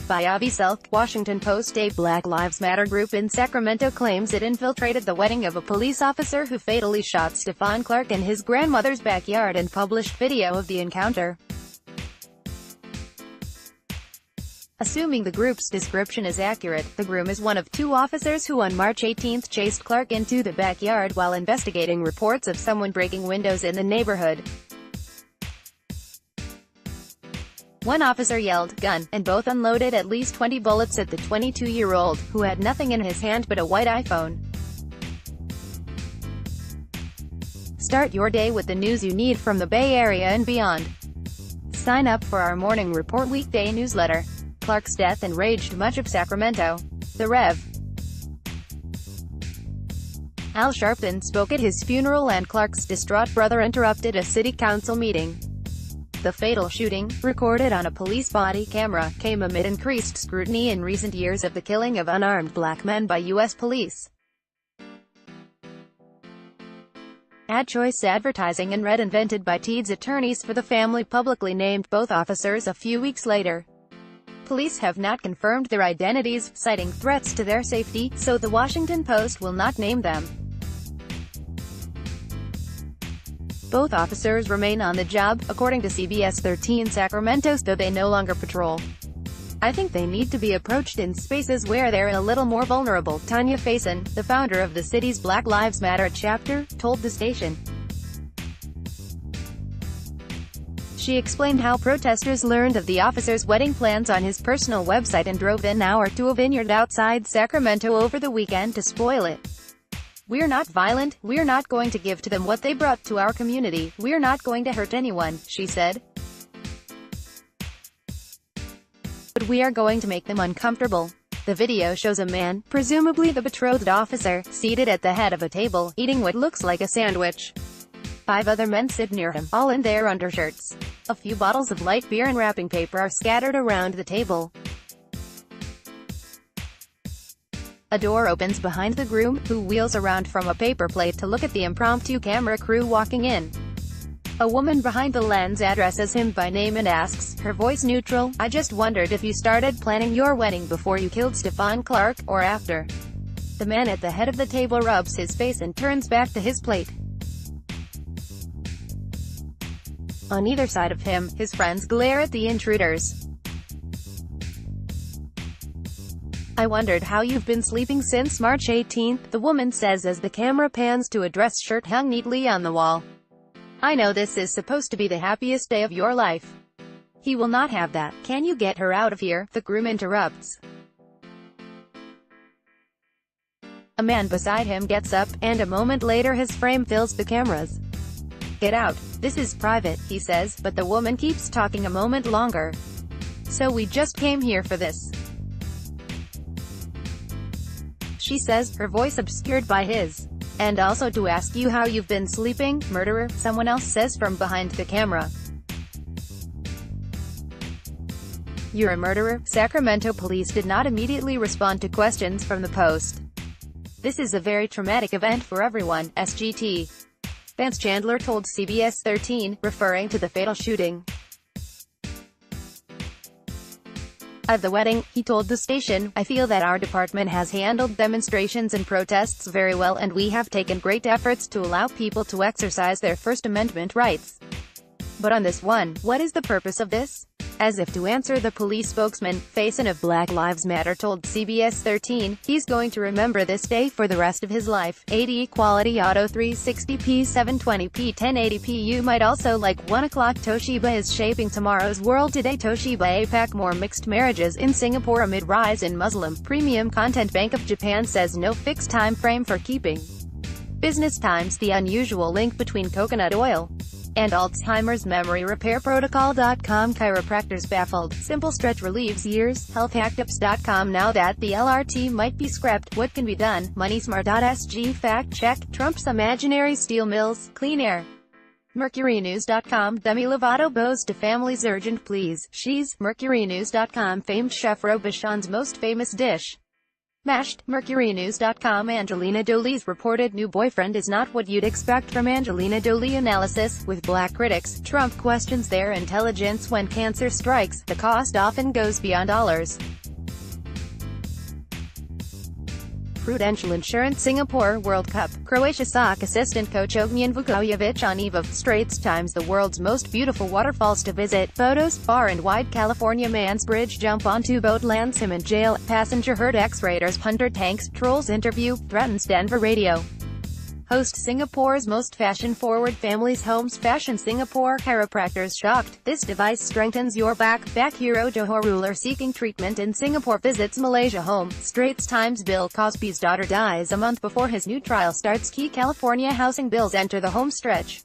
By Avi Selk, Washington Post. A Black Lives Matter group in Sacramento claims it infiltrated the wedding of a police officer who fatally shot Stephon Clark in his grandmother's backyard and published video of the encounter. Assuming the group's description is accurate, the groom is one of two officers who on March 18 chased Clark into the backyard while investigating reports of someone breaking windows in the neighborhood. One officer yelled, "Gun," and both unloaded at least 20 bullets at the 22-year-old, who had nothing in his hand but a white iPhone. Start your day with the news you need from the Bay Area and beyond. Sign up for our Morning Report weekday newsletter. Clark's death enraged much of Sacramento. The Rev. Al Sharpton spoke at his funeral and Clark's distraught brother interrupted a city council meeting. The fatal shooting, recorded on a police body camera, came amid increased scrutiny in recent years of the killing of unarmed black men by U.S. police. Ad choice advertising and Red invented by Teed's attorneys for the family publicly named both officers a few weeks later. Police have not confirmed their identities, citing threats to their safety, so the Washington Post will not name them. Both officers remain on the job, according to CBS 13 Sacramento, though they no longer patrol. "I think they need to be approached in spaces where they're a little more vulnerable," Tanya Faison, the founder of the city's Black Lives Matter chapter, told the station. She explained how protesters learned of the officer's wedding plans on his personal website and drove an hour to a vineyard outside Sacramento over the weekend to spoil it. "We're not violent, we're not going to give to them what they brought to our community, we're not going to hurt anyone," she said. "But we are going to make them uncomfortable." The video shows a man, presumably the betrothed officer, seated at the head of a table, eating what looks like a sandwich. 5 other men sit near him, all in their undershirts. A few bottles of light beer and wrapping paper are scattered around the table. A door opens behind the groom, who wheels around from a paper plate to look at the impromptu camera crew walking in. A woman behind the lens addresses him by name and asks, her voice neutral, "I just wondered if you started planning your wedding before you killed Stephon Clark, or after." The man at the head of the table rubs his face and turns back to his plate. On either side of him, his friends glare at the intruders. "I wondered how you've been sleeping since March 18th, the woman says as the camera pans to a dress shirt hung neatly on the wall. "I know this is supposed to be the happiest day of your life." "He will not have that. Can you get her out of here?" the groom interrupts. A man beside him gets up, and a moment later his frame fills the cameras. "Get out. This is private," he says, but the woman keeps talking a moment longer. "So we just came here for this," she says, her voice obscured by his. "And also to ask you how you've been sleeping, murderer," someone else says from behind the camera. "You're a murderer." Sacramento police did not immediately respond to questions from the Post. "This is a very traumatic event for everyone," SGT Vance Chandler told CBS 13, referring to the fatal shooting. At the wedding, he told the station, "I feel that our department has handled demonstrations and protests very well, and we have taken great efforts to allow people to exercise their First Amendment rights. But on this one, what is the purpose of this?" As if to answer, the police spokesman, Faison of Black Lives Matter, told CBS 13, "He's going to remember this day for the rest of his life." 80 Quality Auto 360p 720p 1080p. You might also like 1 o'clock. Toshiba is shaping tomorrow's world today. Toshiba APAC. More mixed marriages in Singapore amid rise in Muslim premium content. Bank of Japan says no fixed time frame for keeping. Business Times. The unusual link between coconut oil and Alzheimer's memory repair protocol.com. Chiropractors baffled. Simple stretch relieves years. Healthhacktips.com. Now that the LRT might be scrapped, what can be done? Moneysmart.sg. Fact check. Trump's imaginary steel mills. Clean air. MercuryNews.com. Demi Lovato bows to family's urgent pleas. She's. MercuryNews.com. Famed chef Robuchon's most famous dish. Mashed, MercuryNews.com. Angelina Jolie's reported new boyfriend is not what you'd expect from Angelina Jolie analysis. With black critics, Trump questions their intelligence. When cancer strikes, the cost often goes beyond dollars. Prudential Insurance Singapore World Cup. Croatia soccer assistant coach Ognjen Vukojevic on eve of Straits Times. The world's most beautiful waterfalls to visit. Photos. Far and wide. California man's bridge jump onto boat lands him in jail. Passenger hurt. Ex-Raiders punter tanks. Trolls interview. Threatens Denver radio host. Singapore's most fashion-forward families homes. Fashion Singapore. Chiropractors shocked. This device strengthens your back. Hero Johor ruler seeking treatment in Singapore visits Malaysia home. Straits Times. Bill Cosby's daughter dies a month before his new trial starts. Key California housing bills enter the home stretch.